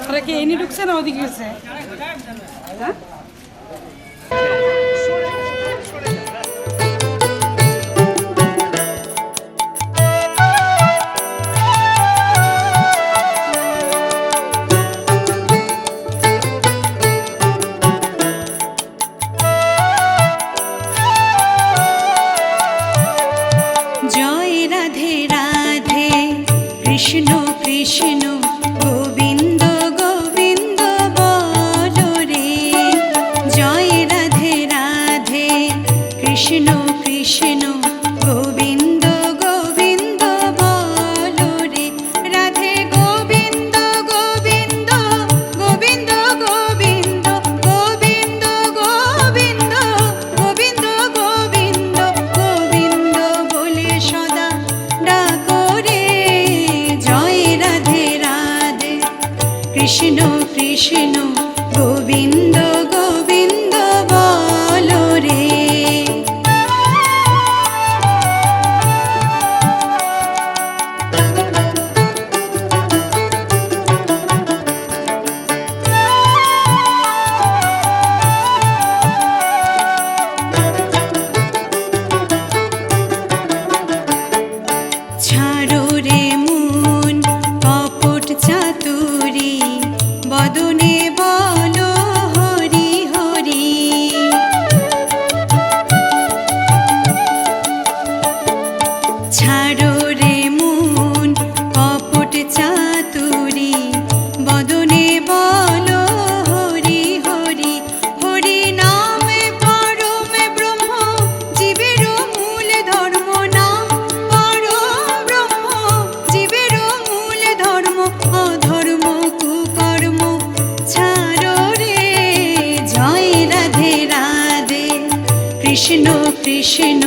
ওরা কি এনে ঢুকছে না ওদিকে গেছে? হ্যাঁ কৃষ্ণ কৃষ্ণ গোবিন্দ গোবিন্দ বলো রে, জয় রাধে রাধে কৃষ্ণ কৃষ্ণ গোবিন্দ গোবিন্দ বলো রে, রাধে গোবিন্দ গোবিন্দ গোবিন্দ গোবিন্দ গোবিন্দ গোবিন্দ গোবিন্দ গোবিন্দ গোবিন্দ বলে সদা ডাকো রে, জয় রাধে রাধে কৃষ্ণ কৃষ্ণ গোবিন্দ গোবিন্দ বলো রে। ছাড়ো রে মন কপট চাতুরি, বদনে বলো হরি হরি, ছাড়ো রে মন কপট চাতুরি, বদনে বলো হরি হরি, হরি নামে পরমে ব্রহ্ম জীবের মূল ধর্ম, নাম পরম ব্রহ্ম জীবের মূল ধর্ম, অধর্ম কুকর্ম ছাড়ো রে, জয় রাধে রাধে কৃষ্ণ কৃষ্ণ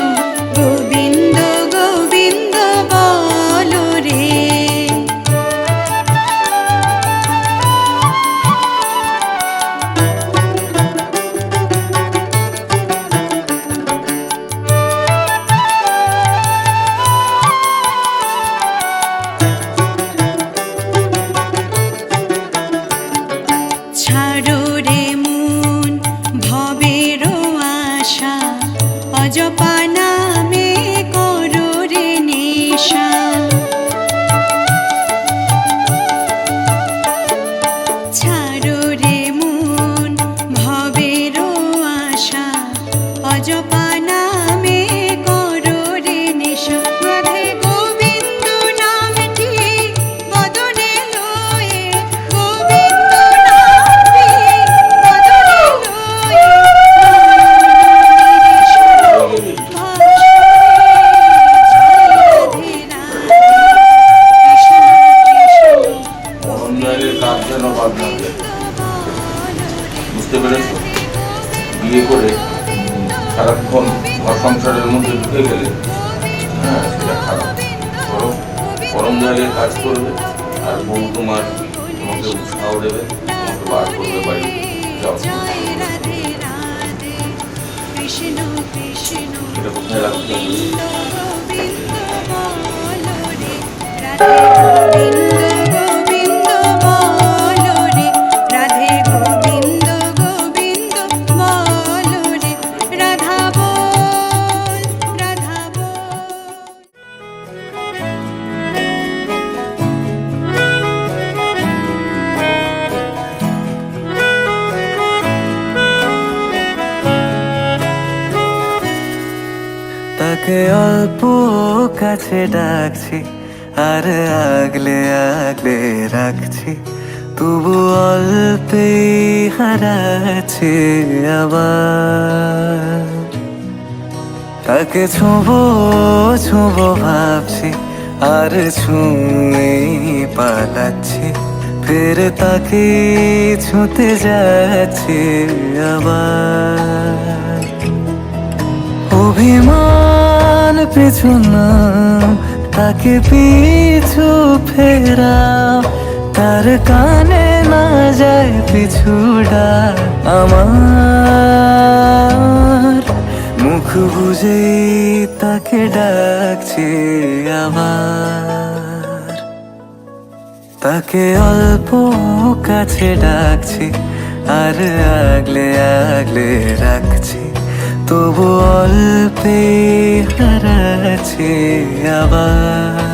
গোবিন্দ গোবিন্দ বলো রে। ছাড়ো রে মন ভবের আশা, অজপা নামে করো রে নেশা, ছাড়ো রে মন ভবের আশা, অজপা নামে করো রে নেশা, রাধে গোবিন্দ নামটি বদনে লয়ে, গোবিন্দ নামটি বদনে লয়ে, অন্যায়ের কাজ যেন বাদ না যায়, বুঝতে পেরেছো? বিয়ে করে সারাক্ষণ ঘর সংসারের মধ্যে ঢুকে গেলে হ্যাঁ সেটা খারাপ। বরং পরম দয়ালের কাজ করবে, আর বউ তোমাকে উৎসাহ দেবে, তোমাকে বার করবে বাড়ি। যাও, এটা কোথায় রাখতে হবে? তাকে অল্প কাছে ডাকছি, আর আগলে আগলে রাখছি, তবু অল্পেই হারাচ্ছে আবার। তাকে ছোঁবো ছোঁবো ভাবছি, আর ছুঁয়েই পালাচ্ছি, ফের তাকে ছুঁতে যাচ্ছে আবার। অভিমান পিছু নাম, তাকে পিছু ফেরাও, তার কানে না যায় পিছুডা আমার মুখ বুঝেই তাকে ডাকছি আবার তাকে অল্প কাছে ডাকছি আর আগলে আগলে রাখছি তবু অল্পে হারাচ্ছি আবার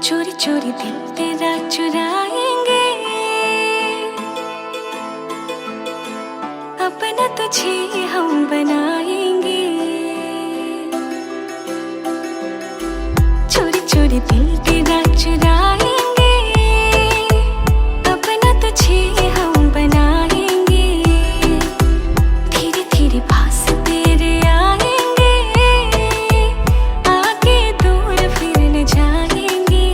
चोरी चोरी दिल तेरा चुराएंगे अपना तुझे हम बनाएंगे चोरी चोरी दिल तेरा चुराएंगे अपना तुझे हम बनाएंगे धीरे धीरे पास तेरे आएंगे आगे दूर फिर न जाएंगे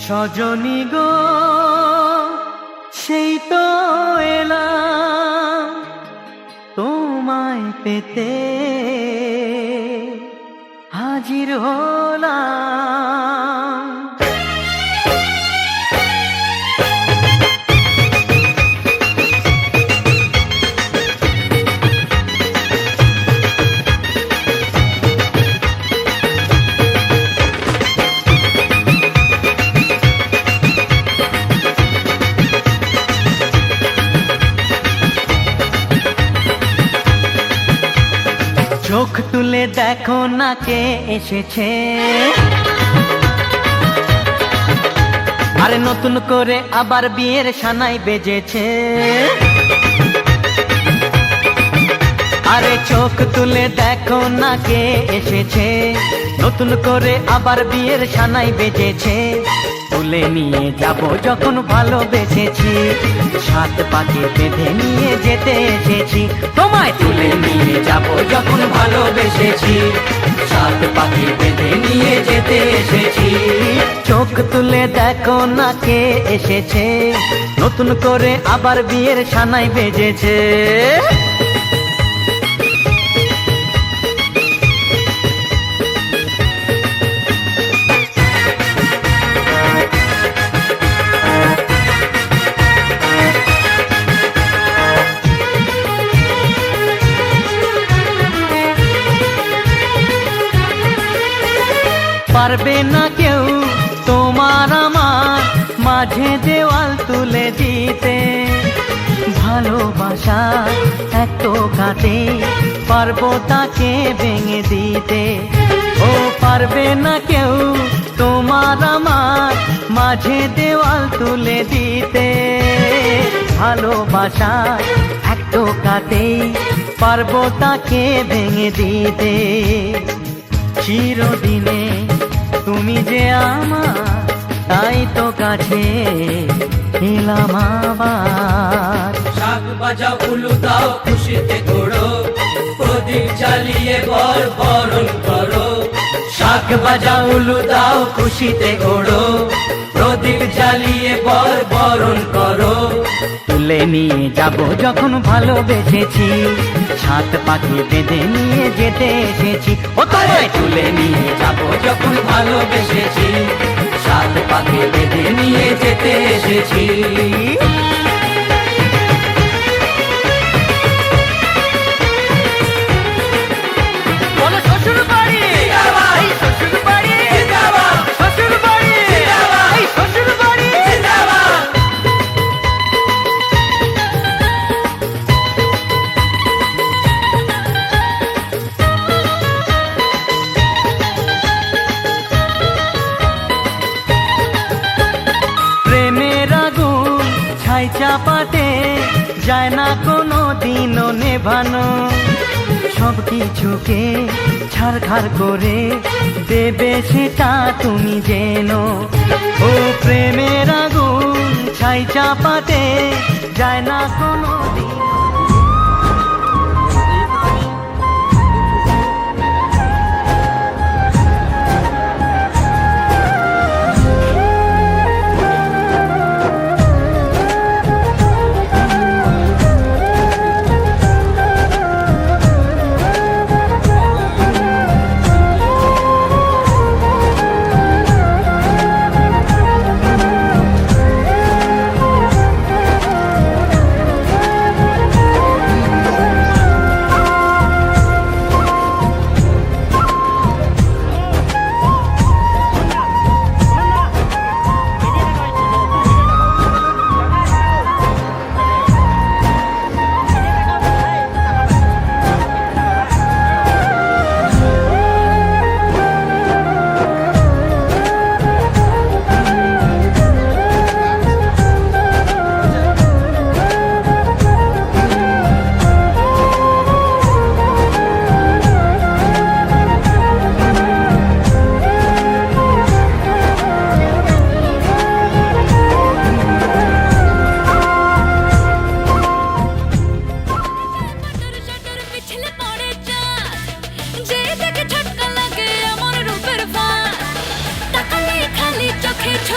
সজনী গো সেই তো এলাম তোমায় পেতে হাজির হলাম। চোখ তুলে দেখো না কে এসেছে, আরে নতুন করে আবার বিয়ের সানাই বেজেছে। আরে চোখ তুলে দেখো না কে এসেছে, নতুন করে আবার বিয়ের সানাই বেজেছে। তুলে নিয়ে যাব যখন ভালোবেসেছি, সাত পাকে বেঁধে নিয়ে যেতে এসেছি। তোমায় তুলে নিয়ে যাব যখন ভালোবেসেছি, সাত পাকে বেঁধে নিয়ে যেতে এসেছি। চোখ তুলে দেখো না কে এসেছে, নতুন করে আবার বিয়ের সানাই বেজেছে। পারবে না কেউ তোমার আমার মাঝে দেওয়াল তুলে দিতে, ভালোবাসা এত কাটে পারবো তাকে ভেঙে দিতে। ও পারবে না কেউ তোমার আমার মাঝে দেওয়াল তুলে দিতে, ভালোবাসা এত কাটে পারবো তাকে ভেঙে দিতে। চিরদিনে তুমি যে আমার, তাই তো কাছে এলাম আবার। শাক বাজাও উলু দাও খুশিতে ঘোড়ো, প্রদীপ জ্বালিয়ে বর বরণ করো। শাক বাজাও উলু দাও খুশিতে ঘোড়ো, প্রদীপ জ্বালিয়ে বর বরণ করো। তুলে নিয়ে যাব যখন ভালোবেসেছি, সাত পাখি বেঁধে নিয়ে যেতে এসেছি। ও তোমায় তুলে নিয়ে যাব যখন ভালোবেসেছি, সাত পাখি বেঁধে নিয়ে যেতে এসেছি। বলো শ্বশুর বাড়ি, এই শ্বশুর বাড়ি, শ্বশুর বাড়ি, এই শ্বশুর বাড়ি। প্রেমের আগুন ছাই চাপাতে যায় না কোনো দিনও নেভানো, সব কিছুকে ছাড়খাড় করে দেবে সেটা তুমি জেনো। ও প্রেমের আগুন ছাই চাপাতে যায় না কোনো দিন।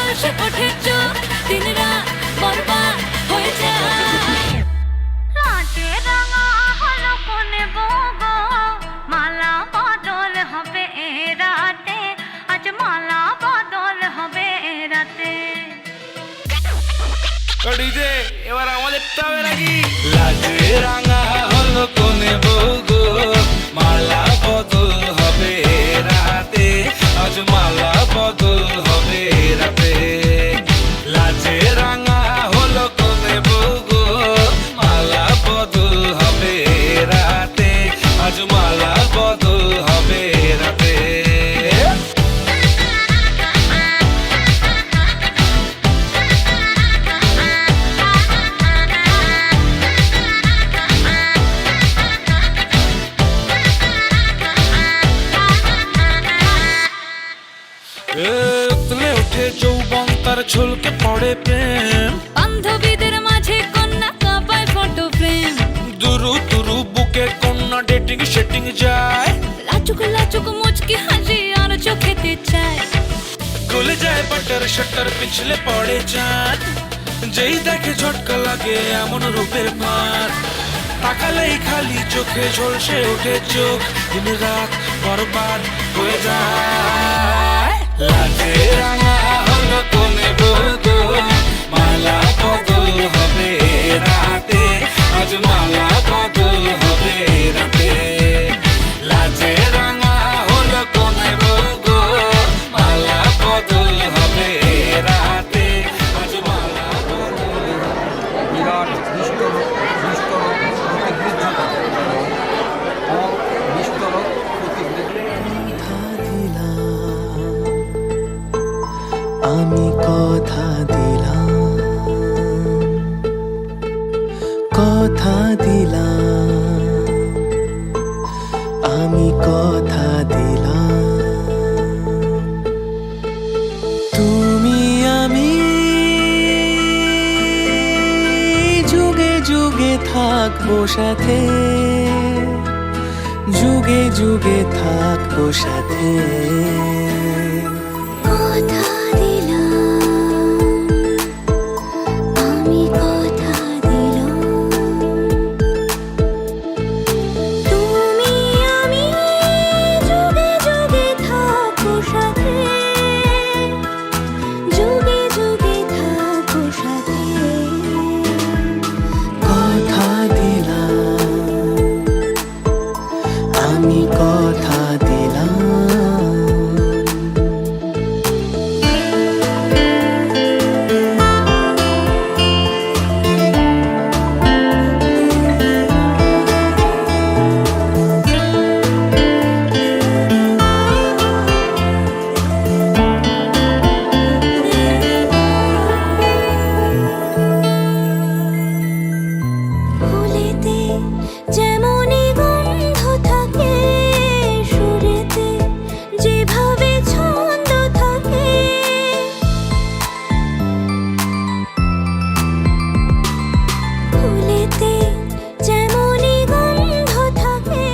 ঝলসে ওঠে চোখ দিন রাত বরবাদ হয়ে যায় লাটে রাঙা হলো কোনে বগো মালা বদল হবে এ রাতে আজ মালা বদল হবে এ রাতে ডিজে এবার আমাদেরটা হবে নাকি লাজে রাঙা হলো কোনে বউগো মালা বদল হবে রাতে আজ মালা বদল হবে রাতে লাজে রাঙা হলো কোনে বউগো মালা বদল হবে রাতে আজ মালা বদল হবে রাতে উতলে ওঠে যৌবন তার ঝুলকে পড়ে প্রেম বান্ধবীদের মাঝে কন্যা কাঁপায় ফটো ফ্রেম দুরু দুরু বুকে কন্যা ডেটিং সেটিং যায় লাচুক লাচুক মুচকি হাসি আর চোখেতে চায় খুলে যায় বাটার শাটার পিছলে পড়ে চাঁদ যেই দেখে ঝটকা লাগে এমন রূপের মার তাকালেই খালি চোখে ঝলসে ওঠে চোখ দিন রাত বরবাদ হয়ে যায় লাজে রাঙা হলো কোনে বউগো মালা বদল হবে রাতে আজ মালা বদল হবে রাতে লাজে রাঙা হলো কোনে বউগো মালা বদল হবে রাতে আজ মালা বিরাট বিস্তর প্রতিবৃদ্ধতা ও বিস্তর আমি কথা দিলাম আমি কথা দিলাম তুমি আমি যুগে যুগে থাকবো সাথে যুগে যুগে থাকবো সাথে কথা দিলাম আমি কথা দিলাম তুমি আমি যুগে যুগে থাকবো সাথে যুগে যুগে থাকবো সাথে কথা দিলাম আমি কথা দিলাম ফুলেতে যেমনই গন্ধ থাকে সুরেতে যেভাবে ছন্দ থাকে ফুলেতে যেমনই গন্ধ থাকে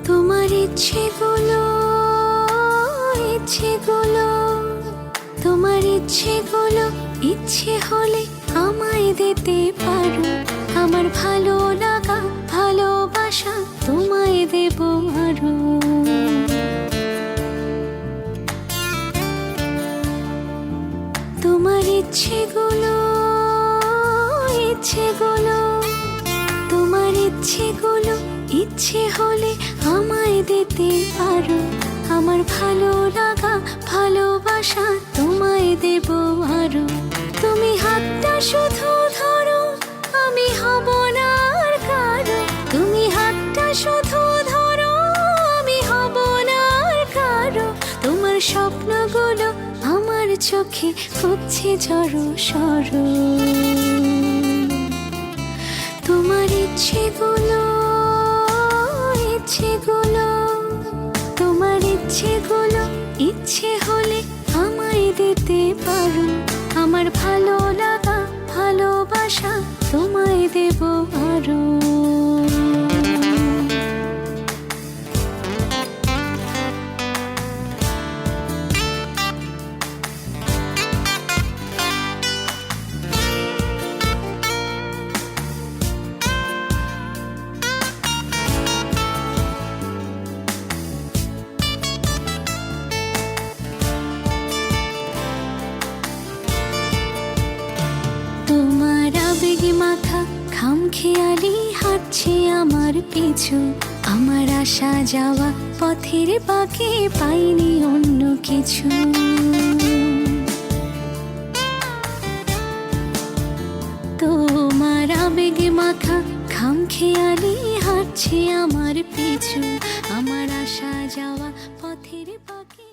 তোমার ইচ্ছেগুলো তোমার ইচ্ছেগুলো ইচ্ছে হলে আমায় দিতে পারো আমার ভালো লাগা ভালোবাসা তোমায় দেব আরো তোমার ইচ্ছেগুলো তোমার ইচ্ছেগুলো ইচ্ছে হলে আমায় দিতে পারো আমার ভালো লাগা ভালোবাসা তোমায় দেব আরো তুমি হাতটা শুধু ধরো আমি হব না আর কারো তুমি হাতটা শুধু ধরো আমি হব না আর কারো তোমার স্বপ্নগুলো আমার চোখে চোখে পড়ছে জড়ো সরো। তোমার ইচ্ছেগুলো তোমার ইচ্ছেগুলো ইচ্ছে হলে আমায় দিতে পারো। আমার ভালো লাগা ভালোবাসা তোমায় দেব আরো। তোমার আবেগে মাখা খামখেয়ালি হাঁটছে আমার পিছু। আমার আসা যাওয়া পথের বাঁকে পাইনি অন্য কিছু। তোমার আবেগে মাখা খামখেয়ালি হাঁটছে আমার পিছু। আমার আসা যাওয়া পথের বাঁকে